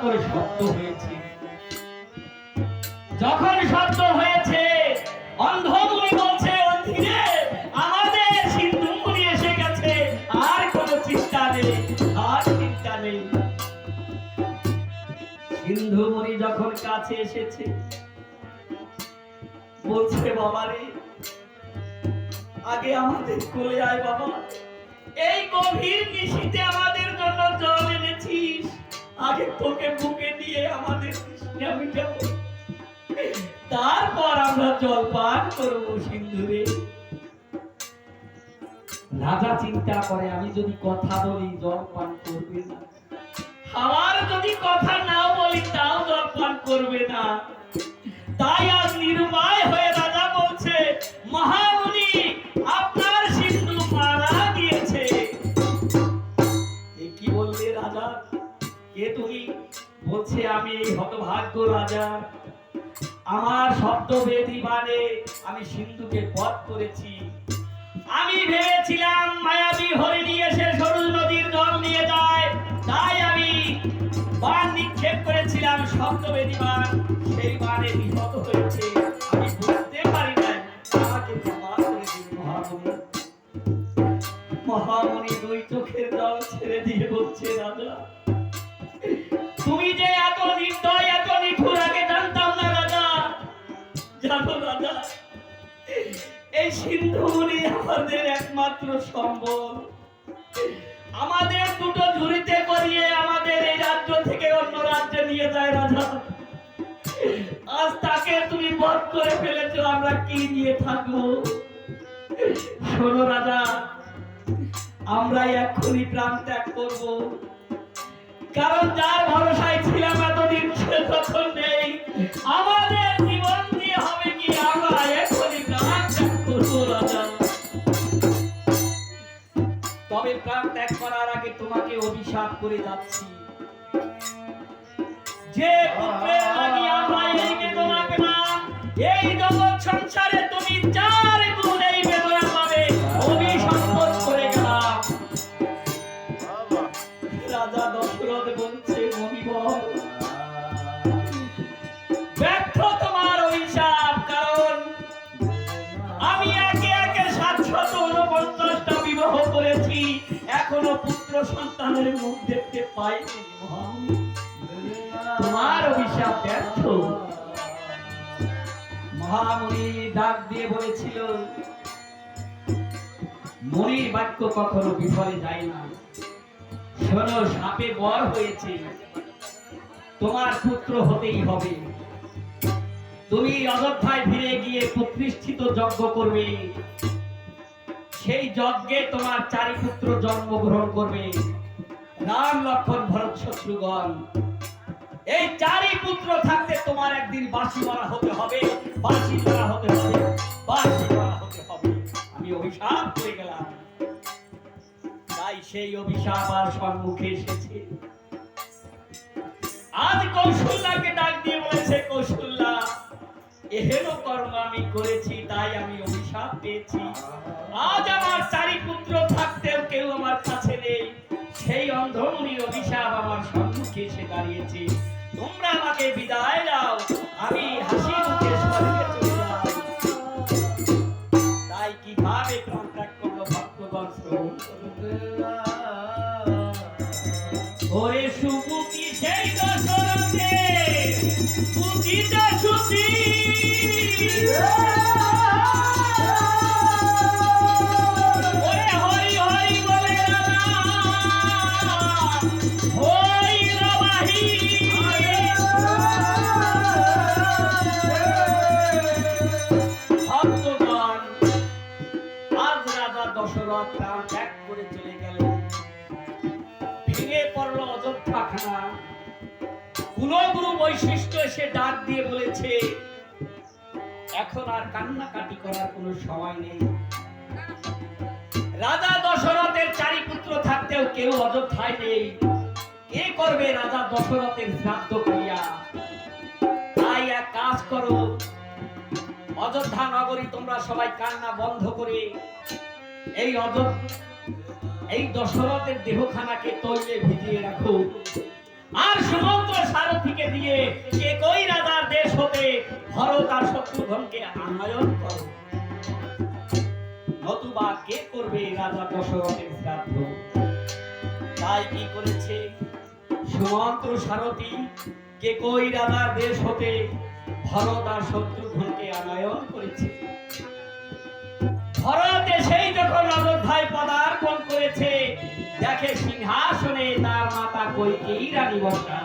করে শব্দ হয়েছে। যখন শব্দ হয়েছে, অন্ধমুনি বলছে, অধীরে আমাদের সিন্ধুমুনি এসে গেছে, আর কোনো চিন্তা নেই, আর চিন্তা নেই। সিন্ধুমুনি যখন কাছে এসেছে, বলছে, বাবারে আগে আমাদের কোলে আয় বাবা, এই গভীর নিশীথে আমাদের জন্য জল এনেছিস, আগে তোকে বুকে নিয়ে আমাদের তৃষ্ণা মিটাবো, তারপর আমরা জল পান করবো। সিন্ধুরে রাজা চিন্তা করে, আমি যদি কথা বলি জল পান করবে না, আমার যদি কথা নাও বলি তাও জল পান করবে না। তাই আজ নিরুপায় হয়ে রাজা বলছে, মহামুনি আপনার সিন্ধু মারা গিয়েছে। কি বললে রাজা? কে তুমি? বলছে, আমি এই হতভাগ্য রাজা, আমার শব্দ বেদি মানে আমি সিন্ধুকে বধ করেছি। আমি ভেবেছিলাম মায়াবী হরিণী এসে সরু নদীর জল নিয়ে যায়, তাই আমি বান নিক্ষেপ করেছিলাম, শব্দ বেদি বান, সেই বানে নিহত হয়েছে, আমি বুঝতে পারি নাই, আমাকে ক্ষমা করে দিন মহামুনি। মহামুনি দুই চোখের জল ছেড়ে দিয়ে বলছে, রাজা তুমি যে এত নির্দয়, এত নিঠুর, আগে জানতাম না রাজা। জানো রাজা, এই সিন্ধুমুনি আমাদের একমাত্র সম্বল, আমাদের দুটো ঝুড়িতে করিয়ে আমাদের এই রাজ্য থেকে অন্য রাজ্যে নিয়ে যায় রাজা। আজ তাকে তুমি বধ করে ফেলেছো, আমরা কি নিয়ে থাকবো? শোনো রাজা, আমরা এক্ষুনি প্রাণ ত্যাগ করবো, কারণ যার ভরসায় ছিলাম এতদিন সে তখন নেই, আমাদের জীবন দিয়ে হবে কি, আমরা এক্ষুনি প্রাণ ত্যাগ করবো রাজা। তবে প্রাণ ত্যাগ করার আগে তোমাকে অভিশাপ করে যাচ্ছি, যে পুত্রের লাগি আমরা এই বেদনা পেলাম, এই জগৎ সংসারে তুমি 4 গুণ এই বেদনা পাবে, অভিশাপ করে গেলাম। রাজা দশরথ বলছে, মহিবর ব্যর্থ তোমার অভিশাপ, কারণ আমি একে একে 749টা বিবাহ করেছি, এখনো পুত্র সন্তানের মুখ দেখতে পাইনি। তোমার অভিশাপ ব্যর্থ। মহামুনি ডাক দিয়ে বলেছিল, মুনির বাক্য কখনো বিফলে যায় না। শোনো, সাপে বর হয়েছে, তোমার পুত্র হতেই হবে। তুমি অযোধ্যায় ফিরে গিয়ে প্রতিষ্ঠিত যজ্ঞ করবে, সেই যজ্ঞে তোমার 4 পুত্র জন্মগ্রহণ করবে, রাম, লক্ষ্মণ, ভরত, শত্রুঘ্ন। এই 4 পুত্র থাকতে তোমার একদিন বাঁশি মারা হতে হবে, বাঁশি মারা হতে হবে, বাঁশি মারা হতে হবে। আমি অভিশাপ করে গেলাম। তাই সেই অভিশাপ আর সম্মুখে এসেছে। আজ কৌশল্যাকে ডাক দিয়ে বলেছে, কৌশল্যা এহেন কর্ম আমি করেছি, তাই আমি অভিশাপ পেয়েছি। আজ আমার 4 পুত্র থাকতেও কেউ আমার কাছে নেই, সেই অন্ধমুনির অভিশাপ আমার সম্মুখে এসে দাঁড়িয়েছে। তোমরা আমাকে বিদায় দাও, আমি হাসি মুখে স্বর্গে চলে যাই। তাই কিভাবে প্রাণ ত্যাগ করলো ভক্তগণ শ্রবণ করুন। ওরে সুবুকি সেই দশরথে বুঝিতে সুতি, ওরে হরি হরি বলে হই রবাহি। ভক্তগণ, আজ রাজা দশরথ প্রাণ ত্যাগ করে চলে গেল, ভেঙে পড়লো অযোধ্যাখানা। কুলগুরু বৈশিষ্ট্য এসে ডাক দিয়ে বলেছে, এখন আর কান্নাকাটি করার কোনো সময় নেই। রাজা দশরথের 4 পুত্র থাকতেও কেউ অযোধ্যায় নেই, কে করবে রাজা দশরথের শ্রাদ্ধ ক্রিয়া? তাই এক কাজ করো, অযোধ্যা নগরী তোমরা সবাই কান্না বন্ধ করে এই দশরথের দেহখানাকে তৈলে ভিজিয়ে রাখো, আর সমগ্র থেকে দিয়ে কে কই রাজার দেশ হতে ভরত আর শত্রুঘ্নকে আনয়ন করো, নতুবা কে করবে রাজা দশরথের শ্রাদ্ধ। তাই কি করেছে সুমন্ত্র সারথি কে কই রাজার দেশ হতে ভরত আর শত্রুঘ্নকে আনয়ন করেছে। ভরত এসেই যখন অযোধ্যায় পদার্পণ করেছে, দেখে সিংহাসনে তার মাতা কইকেয়ী রানী বসা।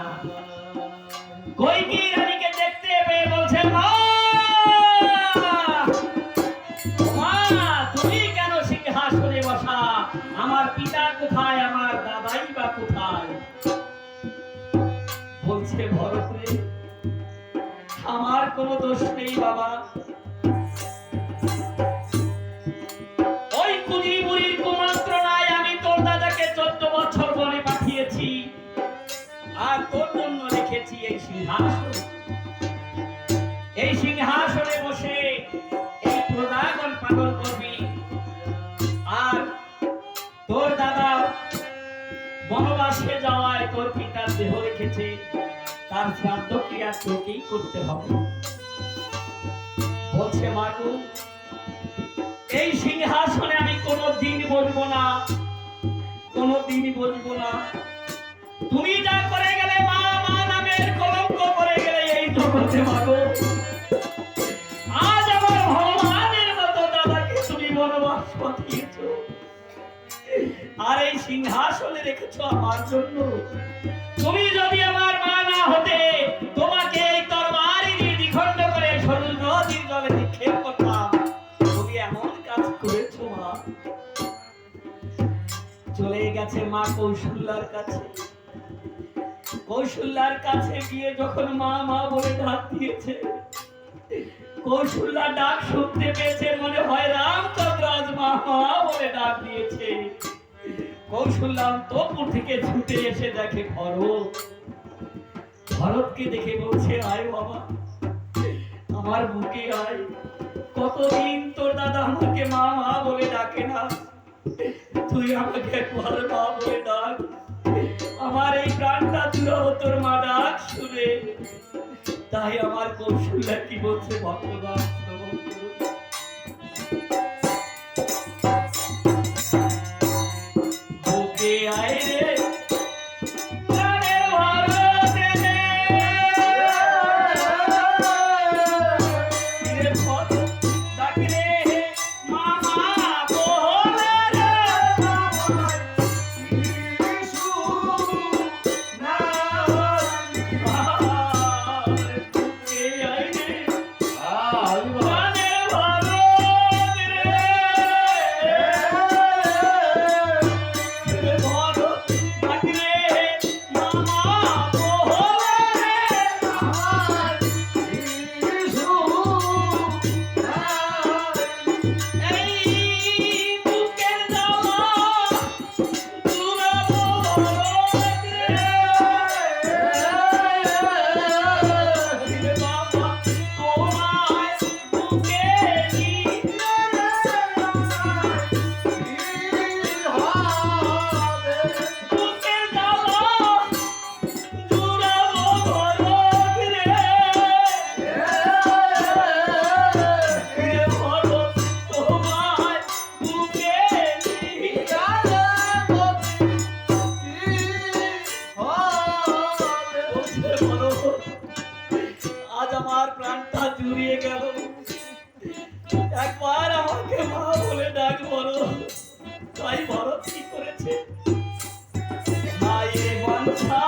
কইকেয়ী রানীকে দেখতে পেয়ে বলছে, মা তুমি কেন সিংহাসনে বসা? আমার পিতা কোথায়, আমার দাদাই বা কোথায়? বলছে, ভরত রে, আমার কোনো দোষ নেই বাবা। ওই কুজি বুড়ির কুমন্ত্রণায় আমি তোর দাদাকে 14 বছর বনে পাঠিয়েছি, আর তোর জন্য রেখেছি এই সিংহাসন। এই সিংহাসনে বসে এই প্রজাগণ পালন করবি, আর তোর দাদা বনবাসে যাওয়ায় তোর পিতার দেহ রেখেছে, তার শ্রাদ্ধ ক্রিয়া তোকেই করতে হবে। বলছে, মাগো এই সিংহাসনে আমি কোনোদিন বসবো না, কোনোদিন বসবো না। তুমি যা করে গেলে মা, মা নামের কলঙ্ক করে গেলে এই জগতে মাগো। আজ আমার ভগবানের মতো দাদাকে তুমি বনবাস পাঠিয়েছো, আর এই সিংহাসনে রেখেছো আমার জন্য। তুমি যদি আমার মা না হতে, তোমাকে এই তরবারি দিয়ে দ্বিখণ্ড করে সরল নদীর জলে নিক্ষেপ করতাম। তুমি এমন কাজ করেছো মা। চলে গেছে মা কৌশল্যার কাছে। কৌশল্যার কাছে গিয়ে যখন মা মা বলে ডাক দিয়েছে, কৌশল্যা ডাক শুনতে পেয়েছে, মনে হয় রামচন্দ্র আজ মা মা বলে ডাক দিয়েছে। কৌশল্যা অন্তঃপুর থেকে ছুটে এসে দেখে ভরত। ভরতকে দেখে বলছে, আয় বাবা, আমার বুকে আয়। কতদিন তোর দাদা আমাকে মা মা বলে ডাকে না, তুই আমাকে একবার মা বলে ডাক। আমার এই প্রাণটা জুড়াবো তোর মা ডাক শুনে। তাই আমার কৌশল্যা কি বলছে ভক্তগণ শ্রবণ করুন। বুকে আয় রে একবার আমাকে মা বলে ডাক বলো। তাই ভরত কি করেছে, মায়ের বাঞ্ছা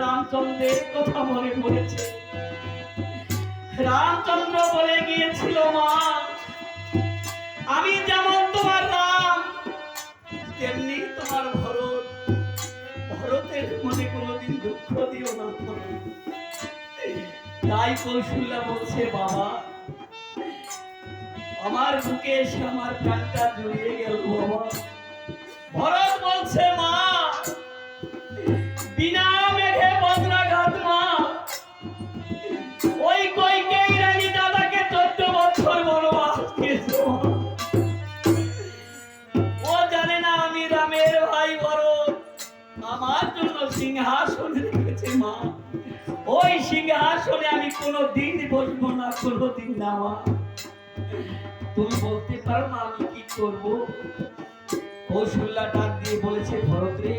রামচন্দ্রের কথা মনে পড়েছে। রামচন্দ্র বলে গিয়েছিল, মা আমি যেমন তোমার রাম তেমনি তোমার ভরত, ভরতের মনে কোনোদিন দুঃখ দিও না। তাই কৌশল্যা বলছে, বাবা আমার বুকে এসে আমার প্রাণটা জড়িয়ে গেল বাবা। ভরত বলছে, মা বিনা মেঘে বজ্রাঘাত, মা ওই কইকেয়ী রানী দাদাকে 14 বছর বনবাস দিয়েছে। ও জানে না আমি রামের ভাই ভরত আমার জন্য সিংহাসন রেখেছে মা। ওই সিংহাসনে আমি কোনোদিন বসবো না, কোনোদিন না। মা তুমি বলতে পারো না আমি কি করবো? কৌশল্যা ডাক দিয়ে বলেছে, ভরত রে,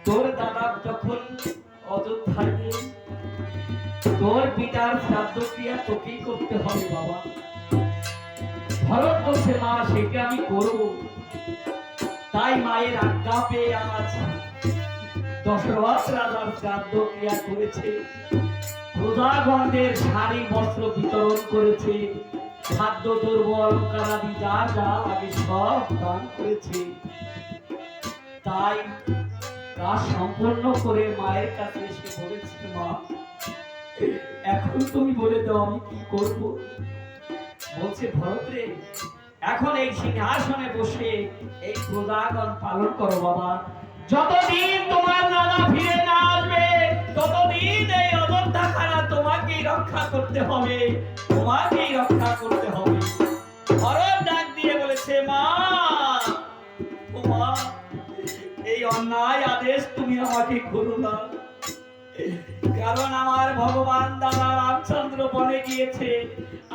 তোর দাদা যখন অযোধ্যায় নেই, তোর পিতার শ্রাদ্ধ ক্রিয়া তোকেই করতে হবে বাবা। ভরত বলছে, মা সেটা আমি করব। তাই মায়ের আজ্ঞা পেয়ে আজ দশরথ রাজার শ্রাদ্ধ ক্রিয়া করেছে, প্রজাগণদের শাড়ি বস্ত্র বিতরণ করেছে, খাদ্য দ্রব্য অলঙ্কারাদি যা যা লাগে সব দান করেছে। তাই কাজ সম্পন্ন করে মায়ের কাছে এসে বলেছে, মা এখন তুমি বলে দাও আমি কি করব? বলছে, ভরত রে, এখন এই সিংহাসনে বসে এই প্রজাগণ পালন করো বাবা। যতদিন তোমার দাদা ফিরে না আসবে ততদিন এই অযোধ্যা খানা তোমাকেই রক্ষা করতে হবে, তোমাকেই রক্ষা করতে হবে। ভরত ডাক দিয়ে বলেছে, মা ও মা এই অন্যায় আদেশ তুমি আমাকে করো না, কারণ আমার ভগবান দাদা রামচন্দ্র বনে গিয়েছে,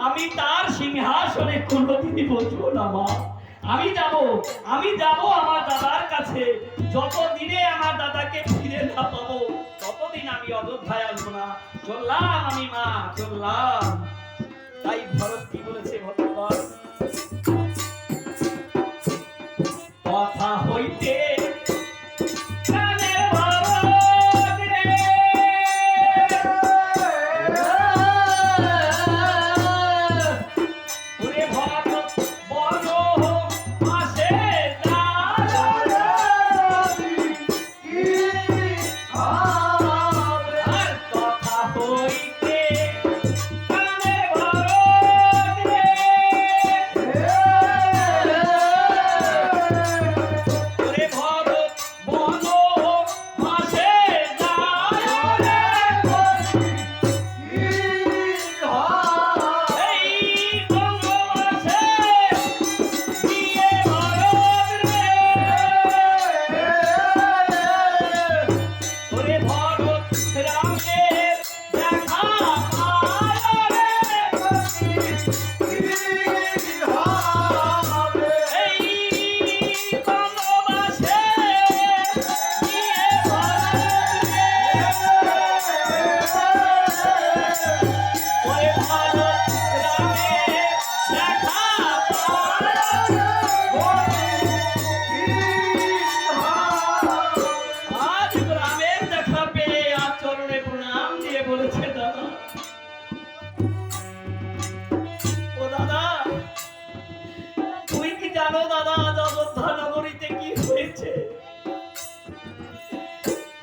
আমি তার সিংহাসনে কোনোদিনই বসবো না। মা আমি যাব আমার দাদার কাছে। যতদিনে আমার দাদাকে ফিরে না পাবো ততদিন আমি অযোধ্যায় আসবো না। চললাম আমি মা, চললাম। তাই ভরত কি বলেছে ভগবান, কথা হইতে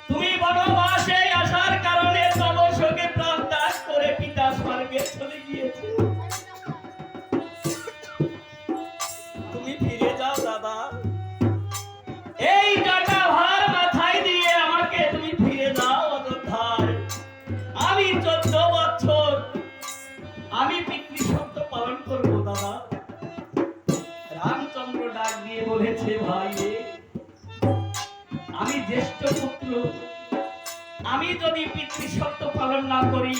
তুমি বনবাসে আসার কারণে তব শোকে প্রাণ ত্যাগ করে পিতা স্বর্গে চলে গিয়েছে। তুমি ফিরে যাও দাদা, এই টাকা ভার মাথায় দিয়ে আমাকে তুমি ফিরে যাও অযোধ্যায়। আমি 14 বছর আমি পিতৃসত্য পালন করবো দাদা। রামচন্দ্র ডাক দিয়ে বলেছে, ভাই রে, আমি জ্যেষ্ঠ পুত্র, আমি যদি পিতৃসত্য পালন না করি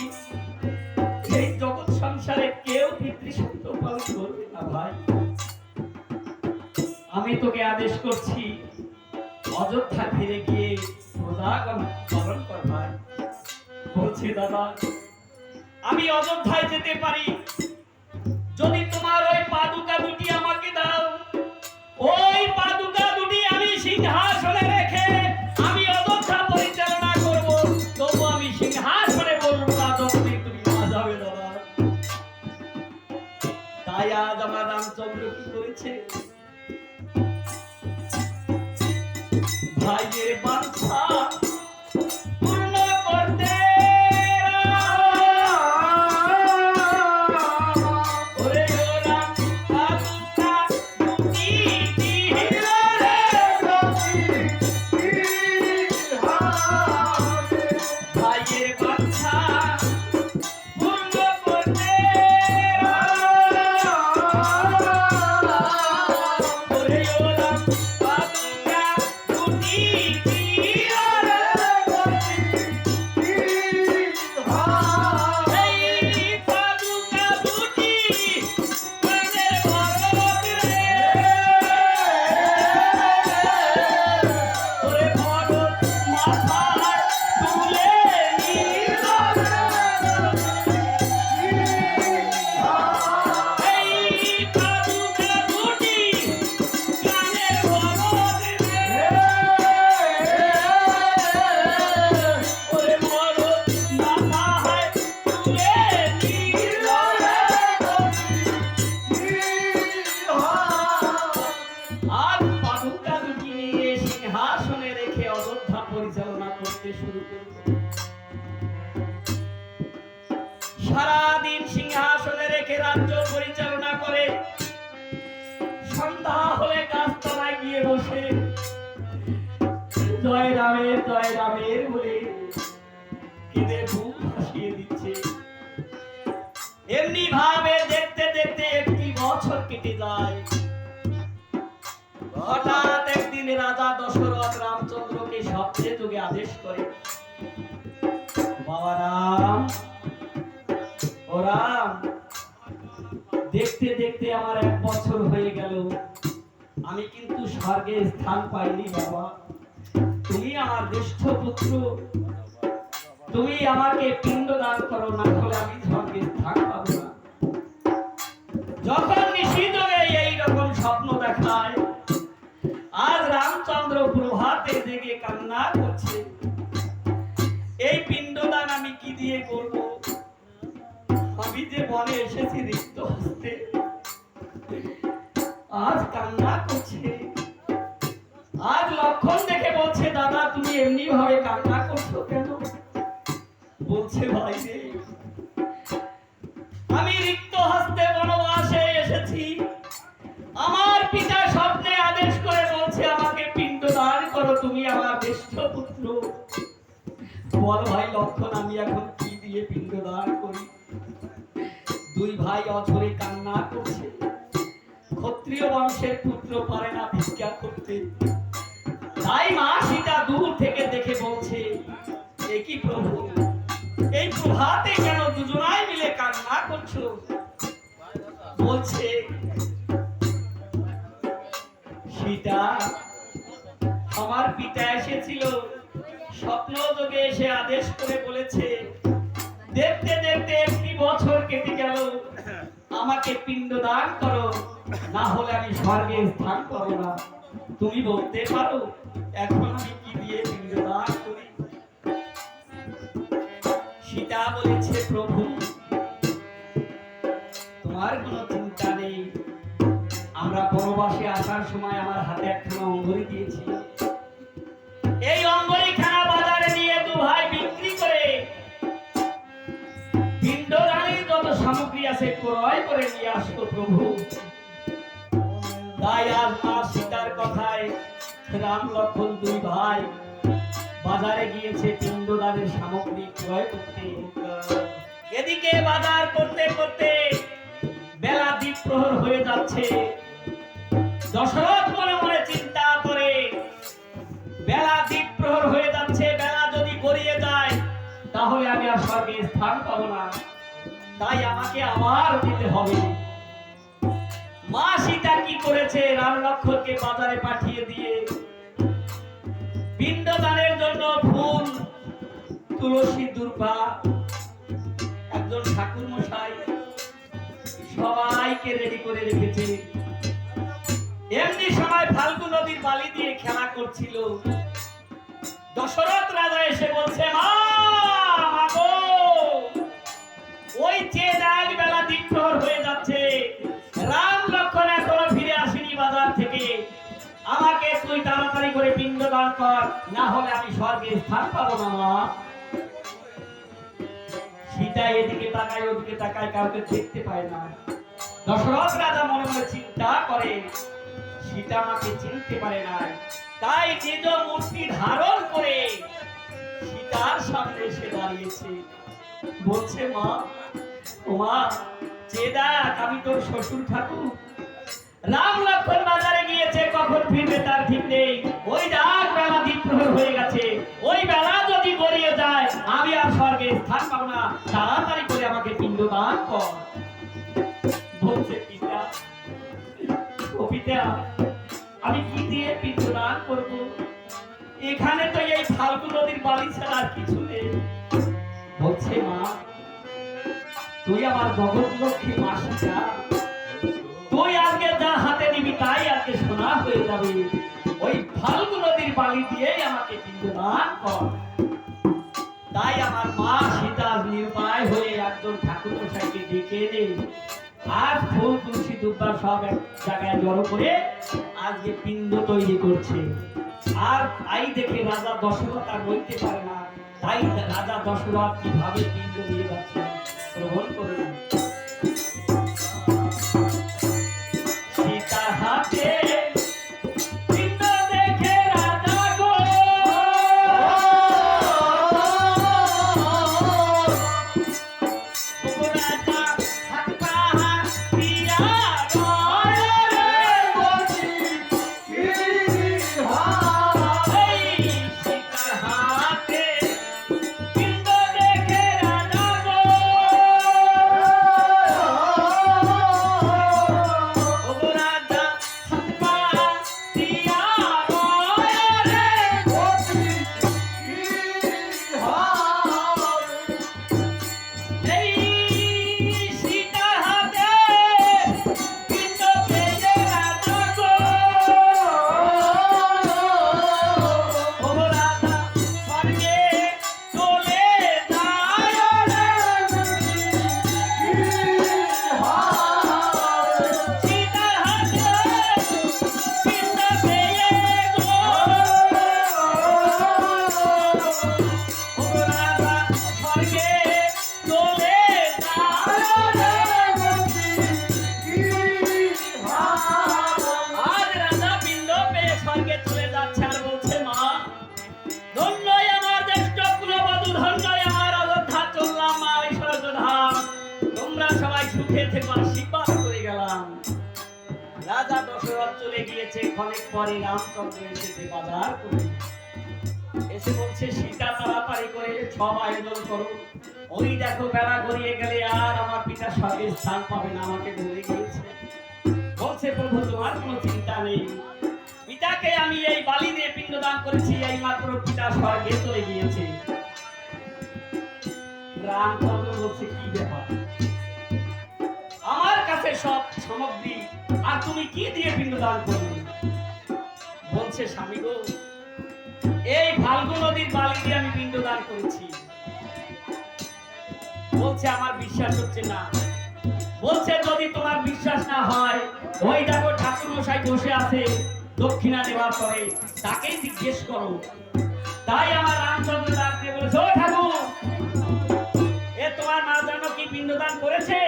এই জগৎ সংসারে কেউ পিতৃসত্য পালন করবে না। ভাই আমি তোকে আদেশ করছি অযোধ্যা ফিরে গিয়ে প্রজাগণ পালন কর। ভাই বলছি, দাদা আমি অযোধ্যায় যেতে পারি যদি তোমার ওই পাদুকা দুটি আমাকে দাও। ওই পাদুকা দুটি আমি সিংহাসনে রেখে আমি অযোধ্যা পরিচালনা করব, তবু আমি সিংহাসনে বলবো না যতদিন তুমি না যাবে। বলছে, ভাইয়ের বাঞ্ছা পূর্ণ করতে ওরে ওরা কাজুকা দুটি ভাইয়ের বাঞ্ছা পূর্ণ করতে ওরে ওরা কাজুকা দুটি আর পাদুকা দুটি নিয়ে সিংহাসনে রেখে অযোধ্যা পরিচালনা করতে শুরু করল। সারাদিন সিংহাসনে রেখে রাজ্য পরিচালনা করে সন্ধ্যা হলে গাছতলায় গিয়ে বসে জয় রামের বলে কেঁদে বুক ভাসিয়ে দিচ্ছে। এমনি ভাবে দেখতে দেখতে একটি বছর কেটে যায়। হঠাৎ একদিন রাজা দশরথ রামচন্দ্রকে স্বপ্নে যোগে আদেশ করে, বাবা রাম, ও রাম, দেখতে দেখতে আমার 1 বছর হয়ে গেল, আমি কিন্তু স্বর্গে স্থান পাইনি। বাবা, তুমি আমার জ্যেষ্ঠ পুত্র, তুমি আমাকে পিণ্ড দান করো, না হলে আমি স্বর্গে স্থান পাবো না। যখন নিশিযোগে এইরকম স্বপ্ন দেখায়, আজ রামচন্দ্র প্রভাতে জেগে কান্না করছে, এই পিণ্ডদান আমি কি দিয়ে করব? আমি যে বনে এসেছি রিক্ত হস্তে, আজ কান্না করছে। আজ লক্ষণ দেখে বলছে, দাদা তুমি এমনি ভাবে কান্না করছো কেন? বলছে, ভাই রে, আমি রিক্ত হস্তে বনবাসে এসেছি, আমার পিতা স্বপ্নে আদেশ করে বলছে আমাকে পিণ্ড দান করো, তুমি আমার জ্যেষ্ঠ পুত্র। বল ভাই লক্ষণ, আমি এখন কি দিয়ে পিণ্ড দান করি? 2 ভাই অঝরে কান্না করছে। ক্ষত্রিয় বংশের পুত্র পারে না ভিক্ষা করতে, তাই মা সীতা দূর থেকে দেখে বলছে, এ কি প্রভু, এই প্রভাতে কেন দুজনাই মিলে কান্না করছো? বলছে, সীতা, আমার পিতা এসেছিল, স্বপ্ন যোগে এসে আদেশ করে বলেছে, দেখতে দেখতে 1 বছর কেটে গেল, আমাকে পিণ্ড দান করো, না হলে আমি স্বর্গে স্থান পাবো না। তুমি বলতে পারো এখন আমি কি দিয়ে পিণ্ড দান করি? সীতা বলেছে, প্রভু তোমার কোনো চিন্তা নেই, আমরা বনবাসে আসার সময় আমার হাতে একখানা অঙ্গুরি দিয়েছি, এই অঙ্গুরিখানা বাজারে নিয়ে 2 ভাই বিক্রি করে পিণ্ডদানের যত সামগ্রী আছে ক্রয় করে নিয়ে আসতো প্রভু। তাই আজ মা সীতার কথায় রাম লক্ষণ 2 ভাই বাজারে গিয়েছে পিণ্ডদানের সামগ্রী ক্রয় করতে। এদিকে বাজার করতে করতে বেলা দ্বীপ্রহর হয়ে যাচ্ছে। দশরথ মনে মনে চিন্তা করে, বেলা দ্বীপ্রহর হয়ে যাচ্ছে, বেলা যদি গড়িয়ে যায় তাহলে আমি আর স্বর্গে স্থান পাবো না, তাই আমাকে আবার যেতে হবে। মা সীতা কি করেছে, রাম লক্ষণকে বাজারে পাঠিয়ে দিয়ে পিণ্ডদানের জন্য ফুল, তুলসী, দুর্বা, একজন ঠাকুর মশাই সবাইকে রেডি করে রেখেছে। এমনি সময় ফাল্গু নদীর বালি দিয়ে খেলা করছিল। দশরথ রাজা এসে বলছে, মা গো, ওই যে বেলা দ্বীপ্রহর হয়ে যাচ্ছে, রাম লক্ষণ এখনো ফিরে আসেনি, তাড়াতাড়ি করে পিণ্ড দান কর, না হলে আমি স্বর্গে স্থান পাবো না মা। সীতা এদিকে তাকায় ওদিকে তাকায়, কাউকে দেখতে পায় না। দশরথ রাজা মনে মনে চিন্তা করে সীতা আমাকে চিনতে পারে না, তাই নিজ মূর্তি ধারণ করে সীতার সামনে এসে দাঁড়িয়েছে। বলছে মা, ও মা, যে দেখ আমি তোর শ্বশুর ঠাকুর। রাম লক্ষ্মণ বাজারে গিয়েছে, কখন ফিরবে তার ঠিক নেই। ওই ডাক বেলা দ্বীপ্রহর হয়ে গেছে, ওই বেলা যদি গড়িয়ে যায় আমি আর স্বর্গে স্থান পাবো না, তাড়াতাড়ি করে আমাকে পিণ্ড দান কর। বলছে পিতা, ও পিতা, আমি কি দিয়ে পিণ্ড দান করবো? এখানে তো এই ফাল্গু নদীর বালি ছাড়া আর কিছু নেই। বলছে মা, তুই আমার জগৎ লক্ষ্মী মা সীতা, তুই আজকে যা হাতে নিবি তাই আজকে সোনা হয়ে যাবে। ওই ফাল্গু নদীর বালি দিয়েই আমাকে পিণ্ড দান কর। তাই আমার মা সীতা নিরুপায় হয়ে একজন ঠাকুর মশাইকে ডেকে এনে আর ফুল তুলসী দুব্বা সব এক জায়গায় জড়ো করে আজকে পিণ্ড তৈরি করছে। আর তাই দেখে রাজা দশরথ আর বলতে পারে না, তাই রাজা দশরথ কিভাবে পিণ্ড নিয়ে যাচ্ছে শ্রবণ করে। সীতার হাতে পিণ্ড দেখে রাজা গো, রাজা হাত পা দিয়া রাজা দশরথ চলে গিয়েছে। অনেক পরে রামচন্দ্র এসেছে বাজার করে, এসে বলছে সীতা তাড়াতাড়ি করে সব আয়োজন করো, ওই দেখো বেলা গড়িয়ে গেলে আর আমার পিতা স্বর্গে স্থান পাবে না, আমাকে ভুলে গিয়েছে। বলছে প্রভু তোমার কোনো চিন্তা নেই, পিতাকে আমি এই বালি দিয়ে পিণ্ডদান করেছি, এই মাত্র পিতা স্বর্গে চলে গিয়েছে। রামচন্দ্র বলছে কি ব্যাপার, আমার কাছে সব সামগ্রী আর তুমি কি দিয়ে পিণ্ডদান করবে? বলছে স্বামী গো, এই ফাল্গু নদীর বালি দিয়ে আমি পিণ্ডদান করেছি। বলছে আমার বিশ্বাস হচ্ছে না। বলছে যদি তোমার বিশ্বাস না হয়, ওই দেখো ঠাকুর মশাই বসে আছে দক্ষিণা নেওয়ার পরে, তাকেই জিজ্ঞেস করো। তাই আমার রামচন্দ্র ডাক দিয়ে বলেছে, ও ঠাকুর, এ তোমার মা যেন কি পিণ্ডদান করেছে?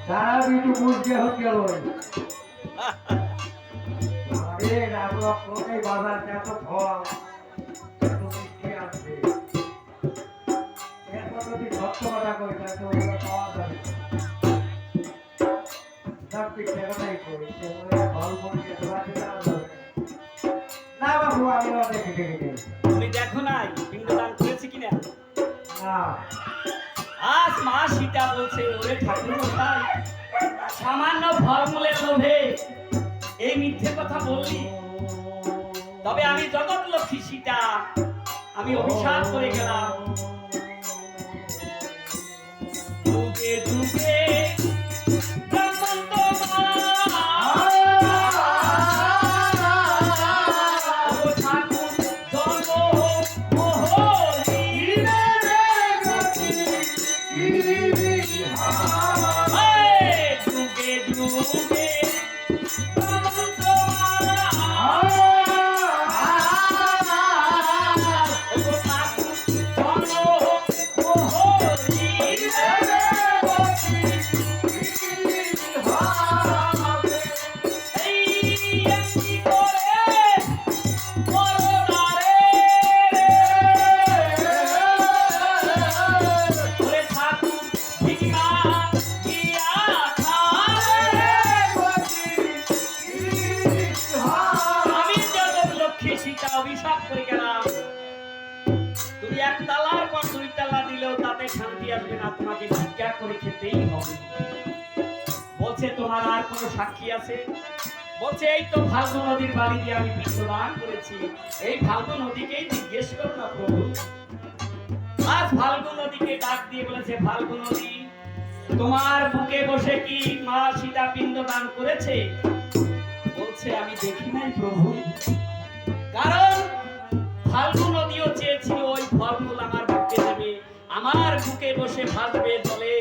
তারা বিটু বুঝতে হচ্ছে ওই আরে রাবলো কোথায় বাজার যত ফল এত মিষ্টি আছে, এরপর যদি সত্য কথা কই তাহলে ওগুলো পাওয়া যাবে সব পিঠে কথাই কই, সেগুলো ফল বলছে তোমাকে দেওয়া যাবে না। বাবু আমি দেখে দেখে তুমি দেখো নাই পিণ্ডদান করেছে কিনা? না। আজ মা সীতা বলছে, ওরে ঠাকুর মশাই, সামান্য ফলমূলের লোভে এই মিথ্যে কথা বললি? তবে আমি জগৎ লক্ষ্মী সীতা, আমি অভিশাপ করে গেলাম। যুগে যুগে ব্রাহ্মণ তোমার, ও ঠাকুর জন্ম মোহনী, যুগে যুগে ব্রাহ্মণ তোমার, তুমি এক তালার পর দুই তালা দিলেও তাতে শান্তি আসবে না, তোমাকে ভিক্ষা করে খেতেই হবে। বলছে তোমার আর কোনো সাক্ষী আছে? বলছে এই তো ফাল্গু নদীর বাড়ি দিয়ে আমি পিণ্ডদান করেছি, এই ফাল্গু নদীকেই জিজ্ঞেস করো না প্রভু। আজ ফাল্গু নদীকে ডাক দিয়ে বলেছে, ফাল্গু নদী, তোমার বুকে বসে কি মা সীতা পিণ্ডদান করেছে? বলছে আমি দেখি নাই প্রভু, কারণ ফাল্গু নদীও চেয়েছিল ওই ফলমূল আমার বুকে দেবে, আমার বুকে বসে ভাসবে জলে,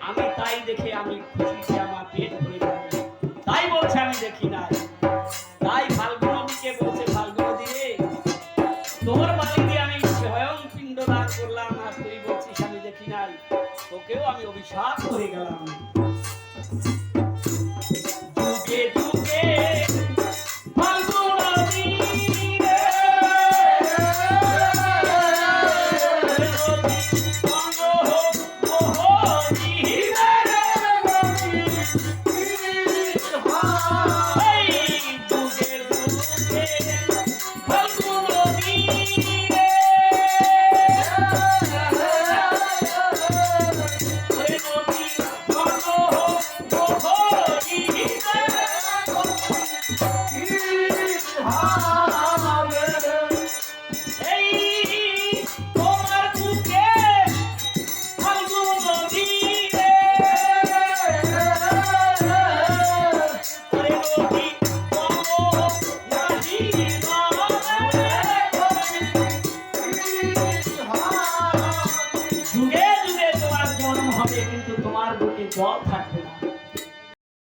আমি তাই দেখে আমি খুশিতে আমার পেট ভরে যাবে, তাই বলছে আমি দেখি নাই। তাই ফাল্গু নদীকে বলছে, ফাল্গু নদী রে, তোর বাড়িতে আমি স্বয়ং পিণ্ডদান করলাম আর তুই বলছিস আমি দেখি নাই, তোকেও আমি অভিশাপ করে গেলাম। যুগে যুগে ফাল্গু নদী রে, জল